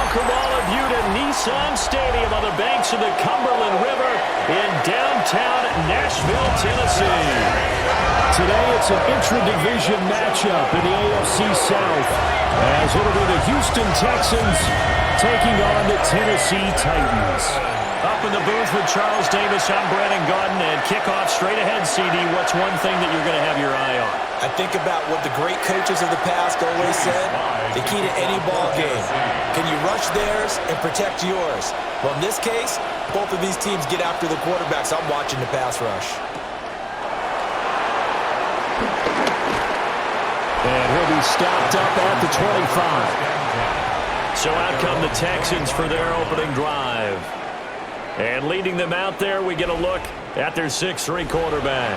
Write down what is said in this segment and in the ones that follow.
welcome all of you to Nissan Stadium on the banks of the Cumberland River in downtown Nashville, Tennessee. Today it's an intra-division matchup in the AFC South, as it'll be the Houston Texans taking on the Tennessee Titans. Up in the booth with Charles Davis, I'm Brandon Gaudin, and kickoff straight ahead, CD. What's one thing that you're going to have your eye on? I think about what the great coaches of the past always said, the key to any ball game. Can you rush theirs and protect yours? Well, in this case, both of these teams get after the quarterbacks. I'm watching the pass rush. And he'll be stopped up at the 25. So out come the Texans for their opening drive. And leading them out there, we get a look at their 6'3" quarterback.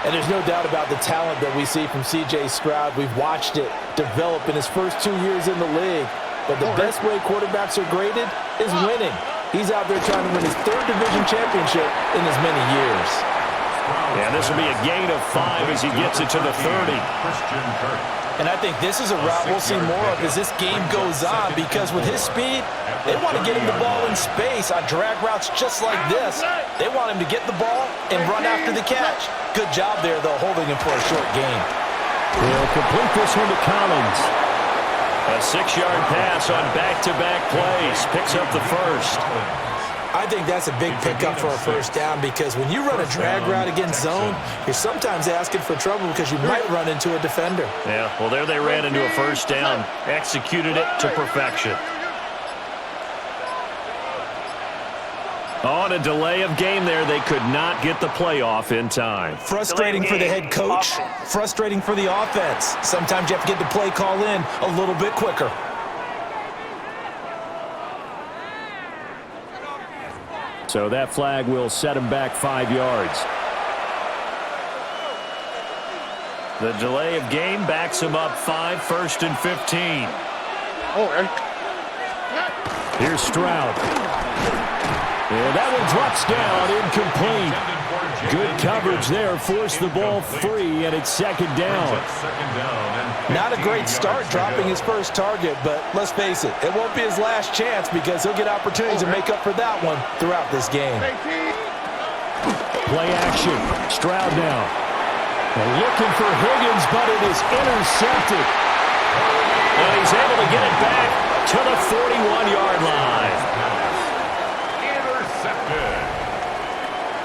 And there's no doubt about the talent that we see from C.J. Stroud. We've watched it develop in his first 2 years in the league. But the best way quarterbacks are graded is winning. He's out there trying to win his 3rd division championship in as many years. And this will be a gain of 5 as he gets it to the 30. And I think this is a route we'll see more of as this game goes on, because with his speed, they want to get him the ball in space on drag routes just like this. They want him to get the ball and run after the catch. Good job there, though, holding him for a short gain. He'll complete this one to Collins. A 6-yard pass on back-to-back plays. Picks up the first. I think that's a big pickup for a first down, because when you run a drag route against zone, you're sometimes asking for trouble because you might run into a defender. Yeah, well, there they ran into a first down. Executed it to perfection. On a delay of game there, they could not get the playoff in time. Frustrating for the head coach, frustrating for the offense. Sometimes you have to get the play call in a little bit quicker. So that flag will set him back 5 yards. The delay of game backs him up 5, 1st and 15. Here's Stroud. And that one drops down, incomplete. Good coverage there, forced the ball free, and it's 2nd down. Not a great start dropping his first target, but let's face it, it won't be his last chance, because he'll get opportunities to make up for that one throughout this game. Play action. Stroud now. Looking for Higgins, but it is intercepted. And he's able to get it back to the 41-yard line. Intercepted.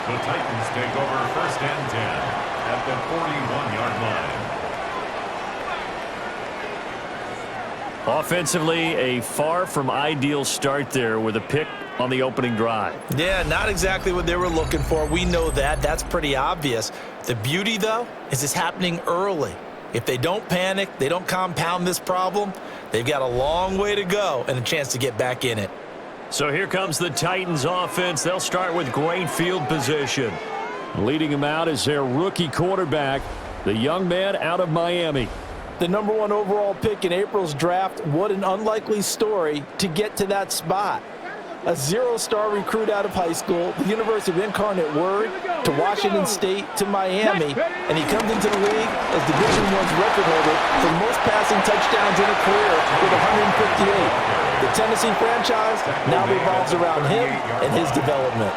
The Titans take over 1st and 10 at the 41-yard line. Offensively, a far from ideal start there with a pick on the opening drive. Yeah, not exactly what they were looking for. We know that. That's pretty obvious. The beauty, though, is it's happening early. If they don't panic, they don't compound this problem, they've got a long way to go and a chance to get back in it. So here comes the Titans offense. They'll start with great field position. Leading him out is their rookie quarterback, the young man out of Miami. The #1 overall pick in April's draft. What an unlikely story to get to that spot. A 0-star recruit out of high school, the University of Incarnate Word, to Washington State, to Miami, and he comes into the league as Division I's record holder for most passing touchdowns in a career with 158. The Tennessee franchise now revolves around him and his development.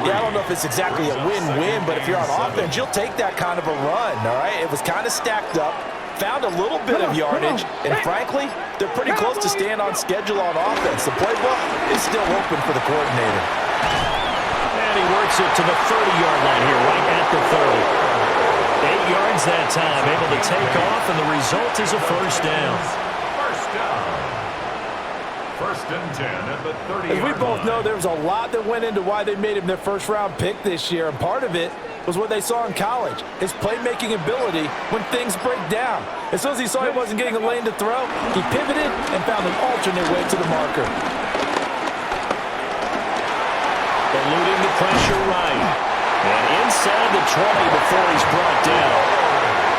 Yeah, I don't know if it's exactly a win-win, but if you're on offense, you'll take that kind of a run, all right? It was kind of stacked up, found a little bit of yardage, and frankly, they're pretty close to staying on schedule on offense. The playbook is still open for the coordinator. And he works it to the 30-yard line here, right at the 30. 8 yards that time, able to take off, and the result is a first down. 1st and 10 at the 30-yard line. As we both know, there was a lot that went into why they made him their first-round pick this year, and part of it was what they saw in college, his playmaking ability when things break down. As soon as he saw he wasn't getting a lane to throw, he pivoted and found an alternate way to the marker. Eluding the pressure right. And inside the 20 before he's brought down.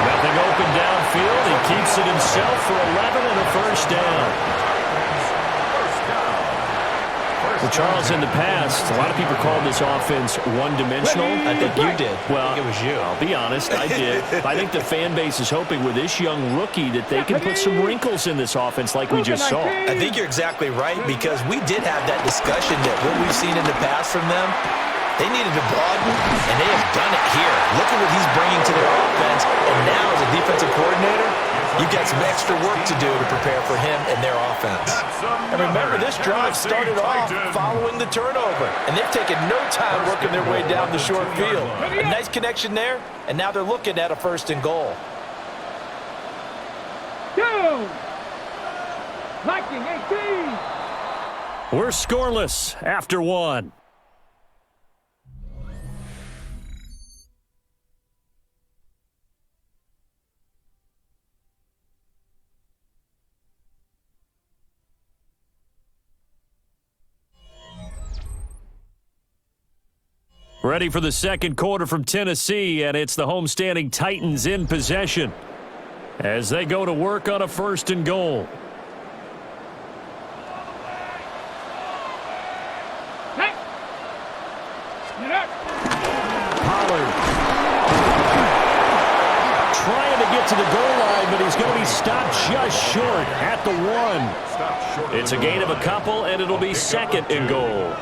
Nothing open downfield. He keeps it himself for 11 and a first down. Well, Charles, in the past, a lot of people called this offense one-dimensional. I think you did. Well, I think it was you. I'll be honest, I did. I think the fan base is hoping with this young rookie that they can put some wrinkles in this offense like we just saw. I think you're exactly right, because we did have that discussion that what we've seen in the past from them, they needed to broaden, and they have done it here. Look at what he's bringing to their offense, and now as a defensive coordinator, you've got some extra work to do to prepare for him and their offense. And remember, this drive started off following the turnover, and they've taken no time working their way down the short field. A nice connection there, and now they're looking at a 1st and goal. Go! Viking 18! We're scoreless after 1. Ready for the second quarter from Tennessee, and it's the homestanding Titans in possession as they go to work on a 1st and goal. Hey! Get up! Pollard trying to get to the goal line, but he's going to be stopped just short at the 1. It's a gain of a couple, and it'll be 2nd and goal.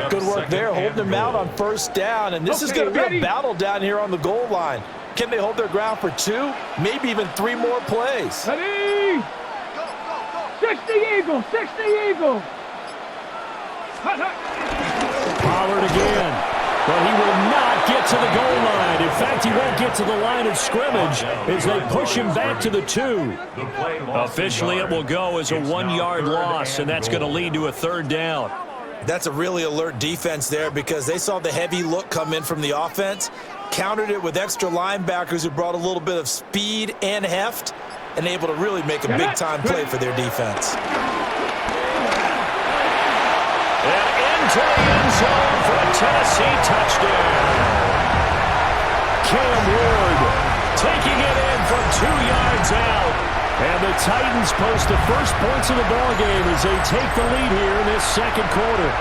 Good work there, holding them out on 1st down, and this is going to be a battle down here on the goal line. Can they hold their ground for 2, maybe even 3 more plays? Ready! 60 Eagle! 60 Eagle! Hut, hut. Pollard again. But he will not get to the goal line. In fact, he won't get to the line of scrimmage as they push him back to the 2. Officially, it will go as a 1-yard loss, and that's going to lead to a 3rd down. That's a really alert defense there, because they saw the heavy look come in from the offense, countered it with extra linebackers who brought a little bit of speed and heft, and able to really make a big-time play for their defense. And into the end zone for a Tennessee touchdown. Cam Ward taking it in from 2 yards out. And the Titans post the first points of the ballgame as they take the lead here in this second quarter.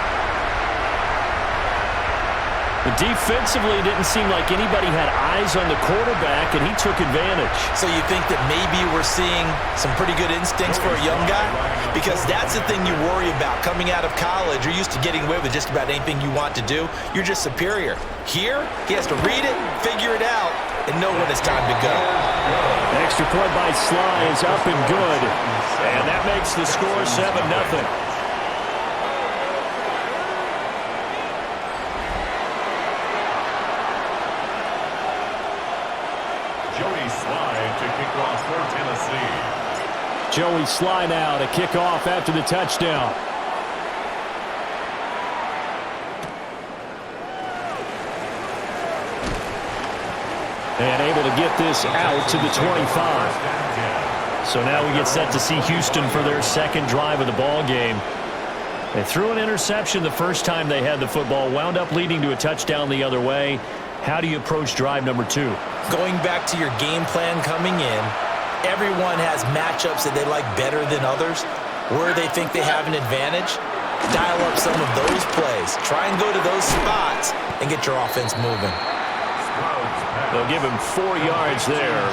Defensively, it didn't seem like anybody had eyes on the quarterback, and he took advantage. So you think that maybe we're seeing some pretty good instincts for a young guy? Because that's the thing you worry about coming out of college. You're used to getting away with just about anything you want to do. You're just superior. Here, he has to read it, figure it out, and know when it's time to go. Extra point by Sly is up and good. And that makes the score 7-0. Joey Sly now to kick off after the touchdown. And able to get this out to the 25. So now we get set to see Houston for their second drive of the ball game. They threw an interception the first time they had the football, wound up leading to a touchdown the other way. How do you approach drive number 2? Going back to your game plan coming in, everyone has matchups that they like better than others, where they think they have an advantage. Dial up some of those plays. Try and go to those spots and get your offense moving. They'll give him 4 yards there,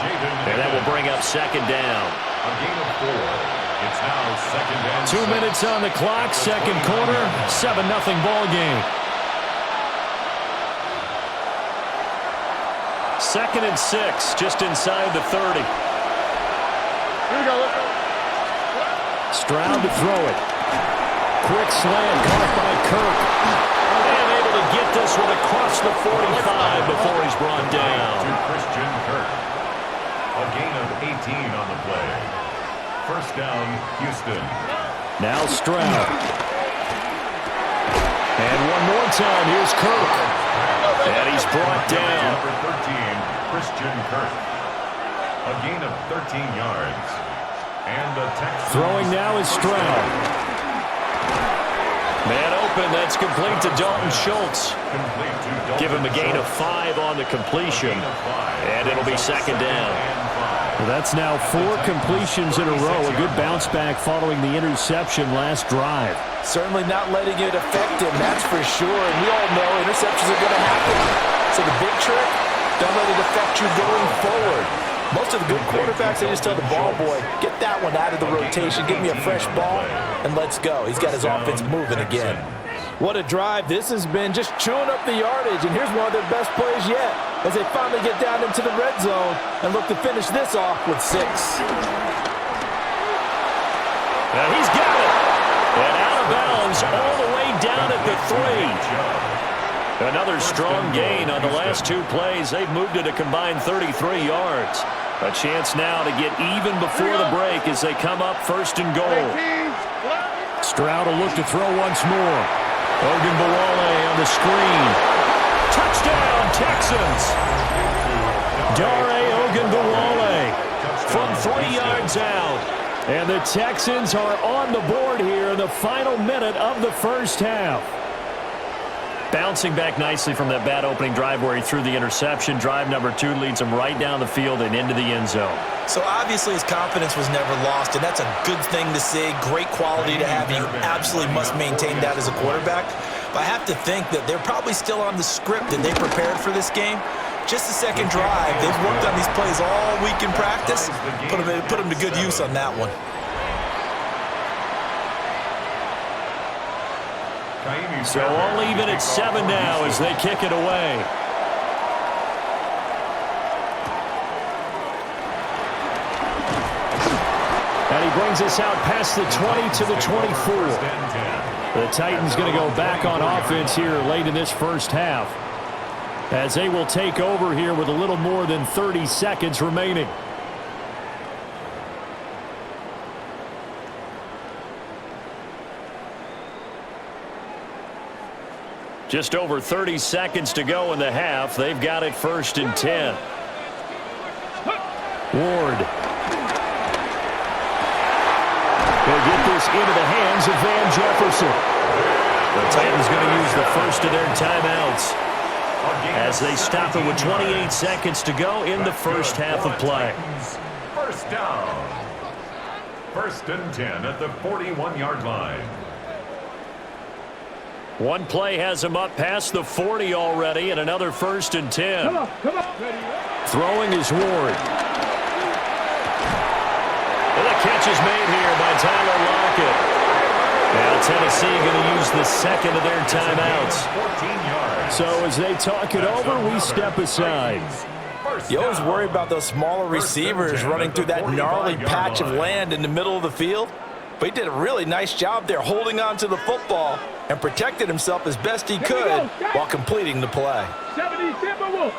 and that will bring up 2nd down. A gain of 4. It's now 2nd and 2 minutes on the clock, second quarter, 7-0 ball game. 2nd and 6, just inside the 30. Stroud to throw it. Quick slant caught by Kirk. And able to get this one across the 45 before he's brought down. To Christian Kirk. A gain of 18 on the play. 1st down, Houston. Now Stroud. And one more time, here's Kirk. And he's brought down. Number 13, Christian Kirk. A gain of 13 yards. And the Texans throwing now is Stroud. Man open, that's complete to Dalton Schultz. Give him a gain of 5 on the completion. And it'll be 2nd down. Well, that's now 4 completions in a row. A good bounce back following the interception last drive. Certainly not letting it affect him, that's for sure. And we all know interceptions are going to happen. So the big trick, don't let it affect you going forward. Most of the good quarterbacks, they just tell the ball boy, get that one out of the rotation, give me a fresh ball, and let's go. He's got his offense moving again. What a drive this has been, just chewing up the yardage. And here's one of their best plays yet as they finally get down into the red zone and look to finish this off with 6. Now he's got it. And out of bounds all the way down at the 3. Another strong gain on the last 2 plays. They've moved it a combined 33 yards. A chance now to get even before the break as they come up 1st and goal. Stroud will look to throw once more. Ogunbowale on the screen. Touchdown, Texans! Dare Ogunbowale from 3 yards out. And the Texans are on the board here in the final minute of the first half. Bouncing back nicely from that bad opening drive where he threw the interception. Drive number 2 leads him right down the field and into the end zone. So obviously his confidence was never lost, and that's a good thing to see. Great quality to have. You absolutely must maintain that as a quarterback. But I have to think that they're probably still on the script that they prepared for this game. Just the second drive. They've worked on these plays all week in practice. Put them to good use on that one. So all even at 7 now as they kick it away. And he brings us out past the 20 to the 24. The Titans going to go back on offense here late in this first half, as they will take over here with a little more than 30 seconds remaining. Just over 30 seconds to go in the half. They've got it 1st and 10. Ward. They'll get this into the hands of Van Jefferson. The Titans going to use the first of their timeouts as they stop it with 28 seconds to go in the first half of play. First down. 1st and 10 at the 41-yard line. One play has him up past the 40 already, and another 1st and 10. Come on. Throwing is Ward. And the catch is made here by Tyler Lockett. Now Tennessee going to use the second of their timeouts. So as they talk it over, we step aside. You always worry about those smaller receivers running through that gnarly patch of land in the middle of the field. But he did a really nice job there holding on to the football and protected himself as best he could while completing the play. 70 Timberwolves.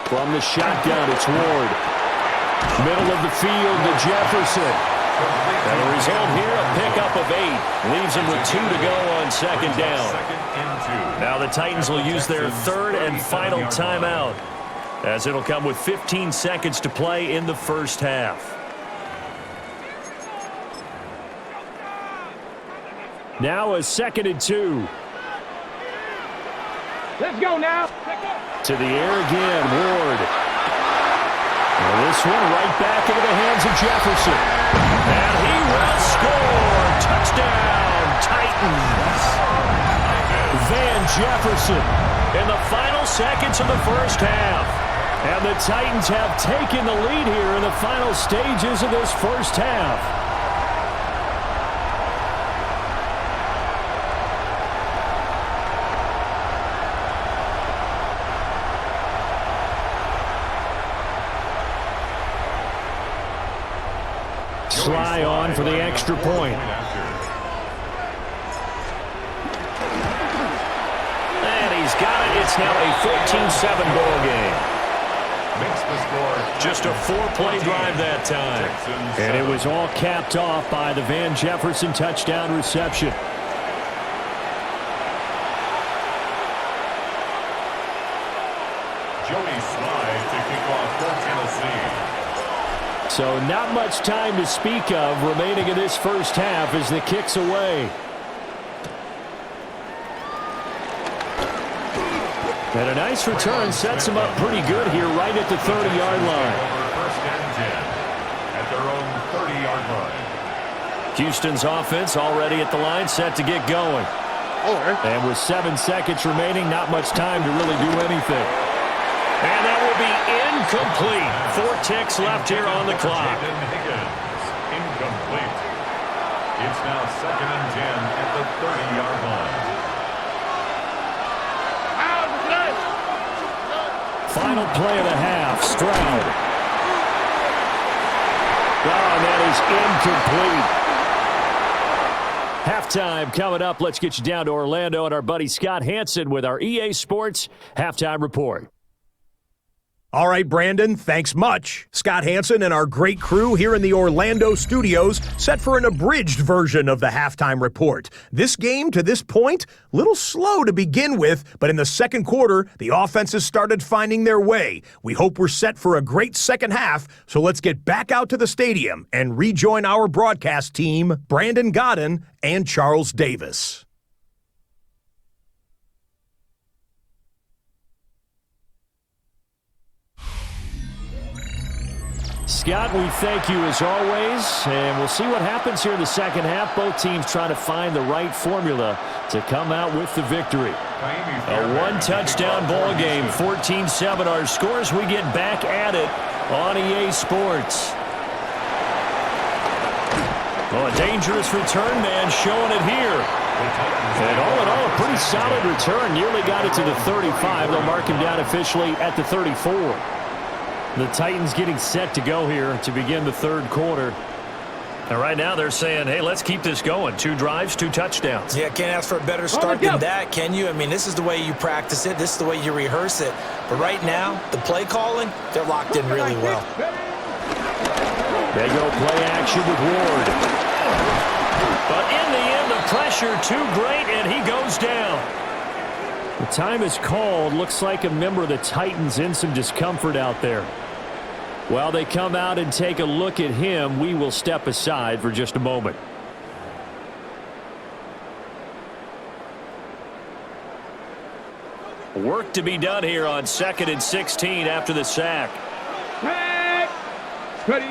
From the shotgun, it's Ward. Middle of the field to Jefferson. And the result here, a pickup of 8. Leaves him with 2 to go on 2nd down. Now the Titans will use their 3rd and final timeout, as it'll come with 15 seconds to play in the first half. Now a 2nd and 2. Let's go now. To the air again, Ward. And this one right back into the hands of Jefferson. And he will score. Touchdown, Titans. Van Jefferson in the final seconds of the first half. And the Titans have taken the lead here in the final stages of this first half. Sly on for the extra point. And he's got it. It's now a 14-7 ball game. Makes the score. Just a 4-play drive that time. And it was all capped off by the Van Jefferson touchdown reception. Joey Sly to kick off for Tennessee. So not much time to speak of remaining in this first half as the kick's away. And a nice return sets them up pretty good here right at the 30-yard line. First and 10 at their own 30-yard line. Houston's offense already at the line, set to get going. And with 7 seconds remaining, not much time to really do anything. And that will be incomplete. 4 ticks left here on the clock. Incomplete. It's now 2nd and 10 at the 30-yard line. Final play of the half, Stroud. Oh, and that is incomplete. Halftime coming up. Let's get you down to Orlando and our buddy Scott Hanson with our EA Sports Halftime Report. All right, Brandon, thanks much. Scott Hanson and our great crew here in the Orlando studios set for an abridged version of the halftime report. This game, to this point, a little slow to begin with, but in the second quarter, the offenses started finding their way. We hope we're set for a great second half, so let's get back out to the stadium and rejoin our broadcast team, Brandon Godden and Charles Davis. Scott, we thank you as always, and we'll see what happens here in the second half. Both teams trying to find the right formula to come out with the victory. A one-touchdown ball game, 14-7 our scores. We get back at it on EA Sports. Oh, a dangerous return man showing it here. And all in all, a pretty solid return. Nearly got it to the 35. They'll mark him down officially at the 34. The Titans getting set to go here to begin the third quarter. And right now they're saying, hey, let's keep this going. 2 drives, 2 touchdowns. Yeah, can't ask for a better start than that, can you? I mean, this is the way you practice it. This is the way you rehearse it. But right now, the play calling, they're locked in really well. They go play action with Ward. But in the end, the pressure too great, and he goes down. The time is called. Looks like a member of the Titans in some discomfort out there. While they come out and take a look at him, we will step aside for just a moment. Work to be done here on 2nd and 16 after the sack. Ready.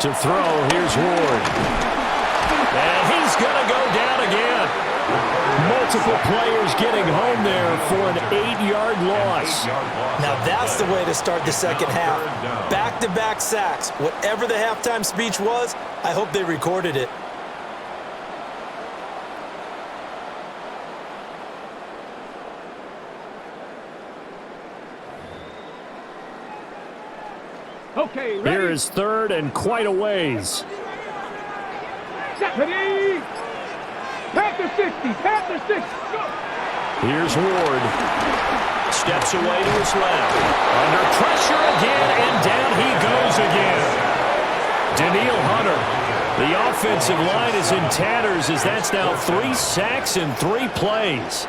To throw, here's Ward. And he's going to go down again. Multiple players getting home there for an 8-yard loss. Now that's the way to start the second half. Back-to-back sacks. Whatever the halftime speech was, I hope they recorded it. Okay, ready. Here is 3rd and quite a ways. Ready. Panther 60. Panther 60. Go. Here's Ward. Steps away to his left. Under pressure again, and down he goes again. Daniil Hunter. The offensive line is in tatters as that's now 3 sacks in 3 plays.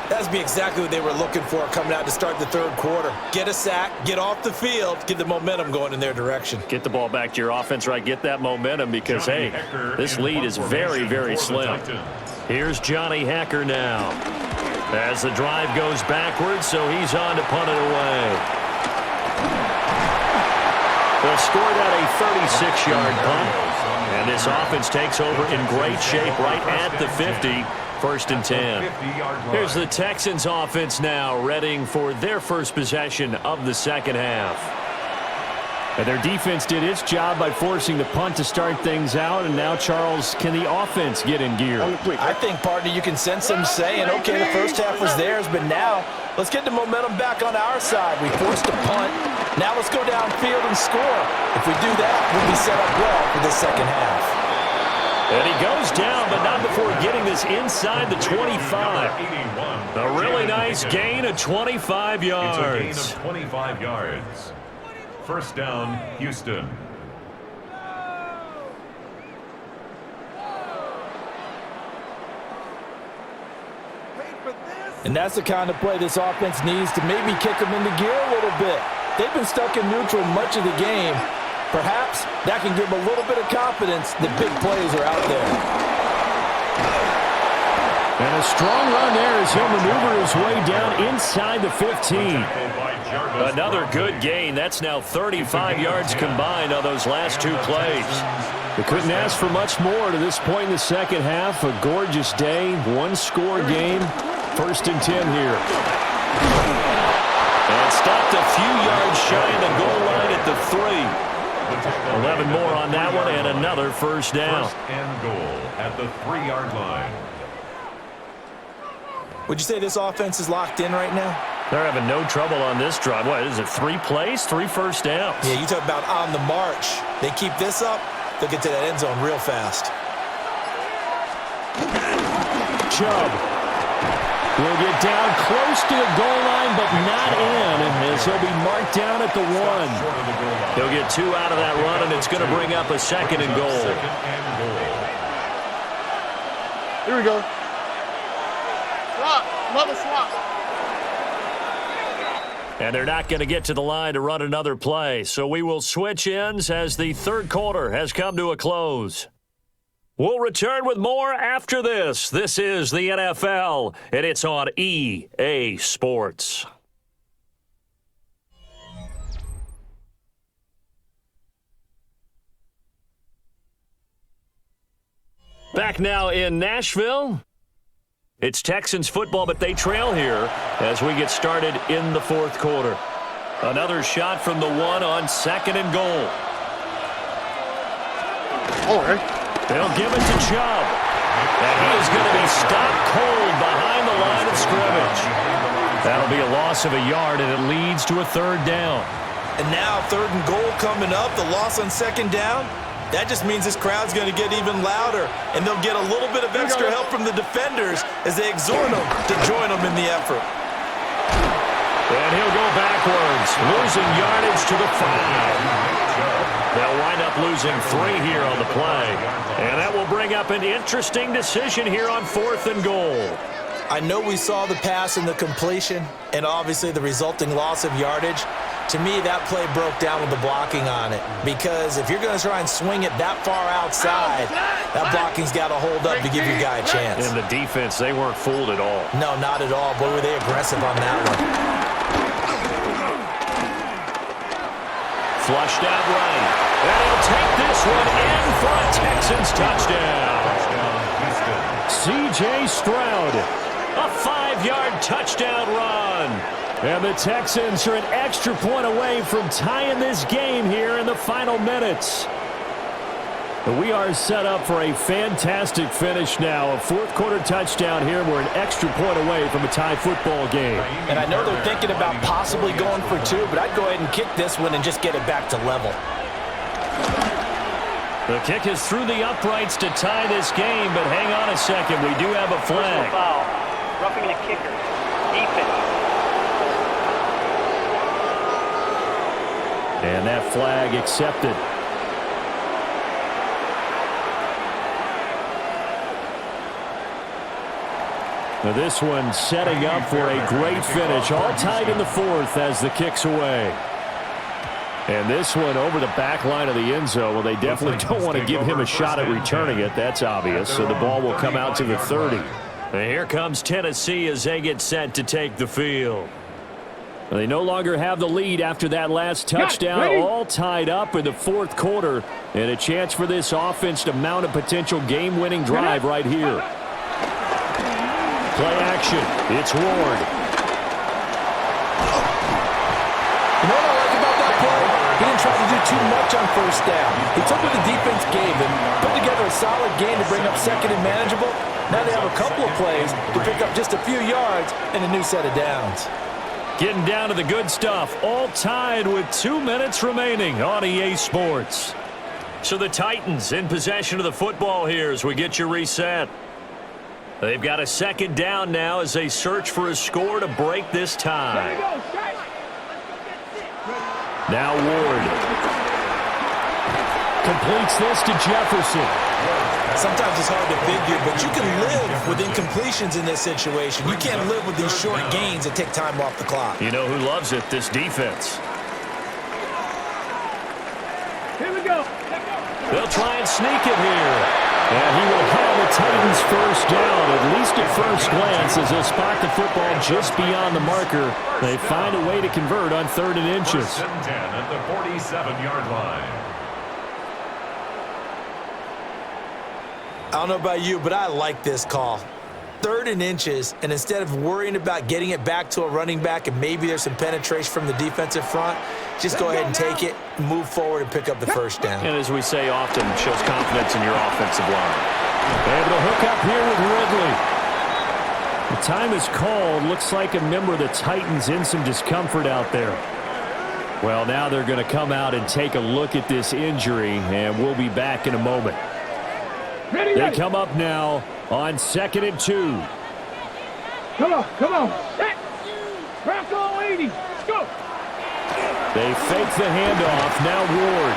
That'd be exactly what they were looking for coming out to start the third quarter. Get a sack, get off the field, get the momentum going in their direction. Get the ball back to your offense, right? Get that momentum because, hey, this lead is very, very slim. Here's Johnny Hecker now. As the drive goes backwards, so he's on to punt it away. They'll score that a 36-yard punt. And this offense takes over in great shape right at the 50. 1st and 10. Here's the Texans offense now, readying for their first possession of the second half. And their defense did its job by forcing the punt to start things out, and now, Charles, can the offense get in gear? I think, partner, you can sense them saying, okay, the first half was theirs, but now let's get the momentum back on our side. We forced a punt. Now let's go downfield and score. If we do that, we'll be set up well for the second half. And he goes down, but not before getting this inside the 25. A really nice gain of 25 yards. It's a gain of 25 yards. First down, Houston. And that's the kind of play this offense needs to maybe kick them into gear a little bit. They've been stuck in neutral much of the game. Perhaps that can give them a little bit of confidence that big plays are out there. And a strong run there as he'll maneuver his way down inside the 15. Another good gain. That's now 35 yards combined on those last two plays. They couldn't ask for much more to this point in the second half. A gorgeous day, one-score game. 1st and 10 here. And stopped a few yards shy of the goal line at the 3. 11 more on that one and another first down. 1st and goal at the 3-yard line. Would you say this offense is locked in right now? They're having no trouble on this drive. What is it, 3 plays, 3 first downs? Yeah, you talk about on the march. They keep this up, they'll get to that end zone real fast. Chubb will get down close to the goal line, but not in, as he'll be marked down at the 1. He'll get 2 out of that run, and it's going to bring up a 2nd and goal. Here we go. Swap. Love a swap. And they're not going to get to the line to run another play. So we will switch ends as the 3rd quarter has come to a close. We'll return with more after this. This is the NFL, and it's on EA Sports. Back now in Nashville. It's Texans football, but they trail here as we get started in the 4th quarter. Another shot from the 1 on 2nd and goal. All right. They'll give it to Chubb. And he is going to be stopped cold behind the line of scrimmage. That'll be a loss of a yard, and it leads to a 3rd down. And now 3rd and goal coming up, the loss on 2nd down. That just means this crowd's going to get even louder, and they'll get a little bit of extra help from the defenders as they exhort them to join them in the effort. And he'll go backwards, losing yardage to the 5. They'll wind up losing 3 here on the play. And that will bring up an interesting decision here on 4th and goal. I know we saw the pass and the completion, and obviously the resulting loss of yardage. To me, that play broke down with the blocking on it, because if you're going to try and swing it that far outside, that blocking's got to hold up to give your guy a chance. And the defense, they weren't fooled at all. No, not at all. Boy, were they aggressive on that one. Flushed out right. And he'll take this one in for a Texans touchdown. C.J. Stroud. A 5-yard touchdown run. And the Texans are an extra point away from tying this game here in the final minutes. But we are set up for a fantastic finish now. A 4th quarter touchdown here. We're an extra point away from a tie football game. And I know they're thinking about possibly going for 2, but I'd go ahead and kick this one and just get it back to level. The kick is through the uprights to tie this game, but hang on a second. We do have a flag. Foul. Roughing the kicker. Defense. And that flag accepted. Now this one setting up for a great finish. All tied in the 4th as the kick's away. And this one over the back line of the end zone. Well, they definitely don't want to give him a shot at returning it. That's obvious. So the ball will come out to the 30. And here comes Tennessee as they get set to take the field. They no longer have the lead after that last touchdown. All tied up in the 4th quarter. And a chance for this offense to mount a potential game-winning drive right here. Play action. It's Ward. You know what I like about that play? He didn't try to do too much on 1st down. He took what the defense gave him, put together a solid game to bring up 2nd and manageable. Now they have a couple of plays to pick up just a few yards and a new set of downs. Getting down to the good stuff. All tied with 2 minutes remaining on EA Sports. So the Titans in possession of the football here as we get you reset. They've got a 2nd down now as they search for a score to break this tie. Now Ward completes this to Jefferson. Sometimes it's hard to figure, but you can live with incompletions in this situation. You can't live with these short gains that take time off the clock. You know who loves it? This defense. Here we go. They'll try and sneak it here. And he will have the Titans first down, at least at first glance, as they'll spot the football just beyond the marker. They find a way to convert on 3rd and inches. 1st and 10 at the 47-yard line. I don't know about you, but I like this call. 3rd and inches, and instead of worrying about getting it back to a running back and maybe there's some penetration from the defensive front, just go ahead and take it, move forward, and pick up the first down. And as we say often, shows confidence in your offensive line. Able to hook up here with Ridley. The time is called. Looks like a member of the Titans in some discomfort out there. Well, now they're going to come out and take a look at this injury, and we'll be back in a moment. They come up now on 2nd and 2. Come on, come on. Set. Bronco 80. Let's go. They fake the handoff. Now Ward.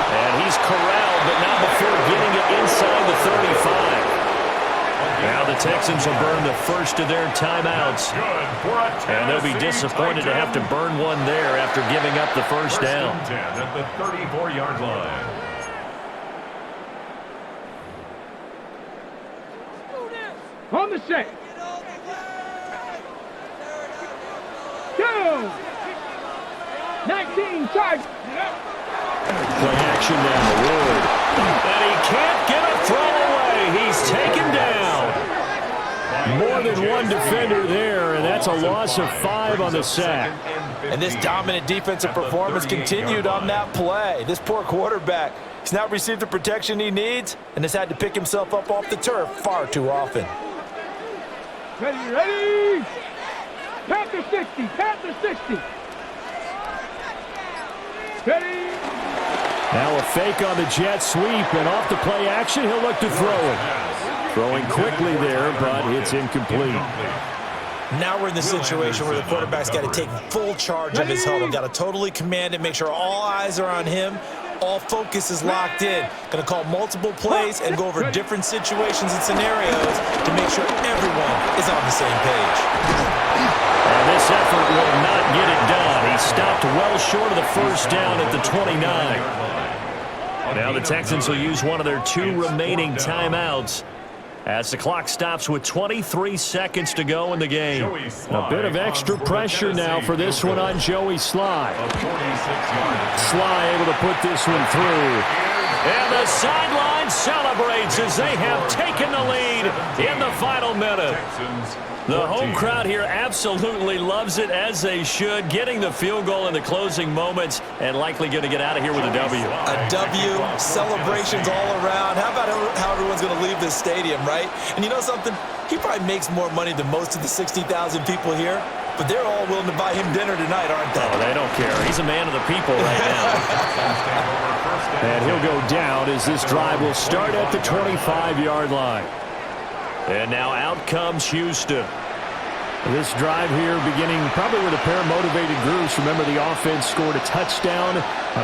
And he's corralled, but not before getting it inside the 35. Now the Texans will burn the first of their timeouts. And they'll be disappointed to have to burn one there after giving up the first down. 1st and 10 at the 34-yard line. On the set. 2. 19, charge. Play action now, Ward. And he can't get a throw away. He's taken down. More than one defender there, and that's a loss of 5 on the sack. And this dominant defensive performance continued on that play. This poor quarterback, he's not received the protection he needs and has had to pick himself up off the turf far too often. Ready, ready. Panther 60, Panther 60. Ready. Now a fake on the jet sweep, and off the play action, he'll look to throw it. Throwing quickly there, but it's incomplete. Now we're in the situation where the quarterback's got to take full charge of his huddle. Got to totally command it, make sure all eyes are on him. All focus is locked in. Going to call multiple plays and go over different situations and scenarios to make sure everyone is on the same page. And this effort will not get it done. He stopped well short of the first down at the 29. Now the Texans will use one of their 2 remaining timeouts as the clock stops with 23 seconds to go in the game. A bit of extra pressure now for this one on Joey Sly. Sly able to put this one through. And the sideline celebrates as they have taken the lead in the final minute. The home crowd here absolutely loves it, as they should, getting the field goal in the closing moments and likely going to get out of here with a W. A W, celebrations all around. How about how everyone's going to leave this stadium, right? And you know something? He probably makes more money than most of the 60,000 people here, but they're all willing to buy him dinner tonight, aren't they? Oh, they don't care. He's a man of the people right now. And he'll go down as this drive will start at the 25-yard line. And now out comes Houston. This drive here beginning probably with a pair of motivated groups. Remember, the offense scored a touchdown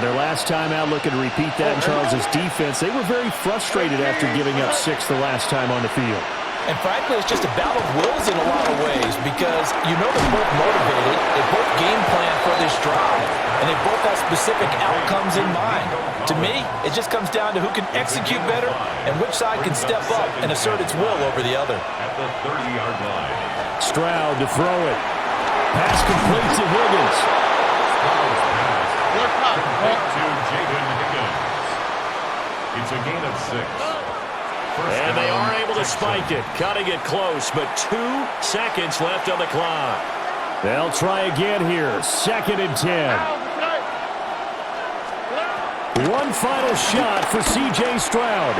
their last time out, looking to repeat that in Charles' defense. They were very frustrated after giving up 6 the last time on the field. And frankly, it's just a battle of wills in a lot of ways, because you know they're both motivated, they both game plan for this drive, and they both have specific outcomes in mind. To me, it just comes down to who can execute better and which side can step up and assert its will over the other. At the 30-yard line. Stroud to throw it. Pass complete to Higgins. To Jaden Higgins. It's a gain of 6. And they are able to spike it, cutting it close, but 2 seconds left on the clock. They'll try again here, 2nd and 10. One final shot for C.J. Stroud.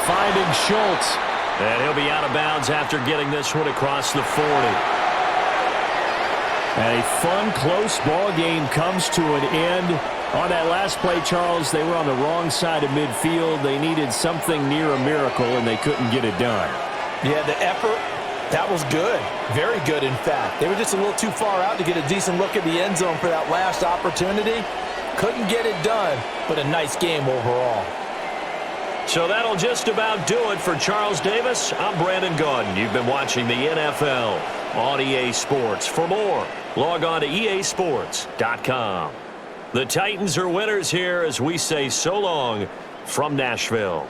Finding Schultz. And he'll be out of bounds after getting this one across the 40. And a fun, close ball game comes to an end. On that last play, Charles, they were on the wrong side of midfield. They needed something near a miracle, and they couldn't get it done. Yeah, the effort, that was good. Very good, in fact. They were just a little too far out to get a decent look at the end zone for that last opportunity. Couldn't get it done, but a nice game overall. So that'll just about do it for Charles Davis. I'm Brandon Gaudin. You've been watching the NFL on EA Sports. For more, log on to easports.com. The Titans are winners here as we say so long from Nashville.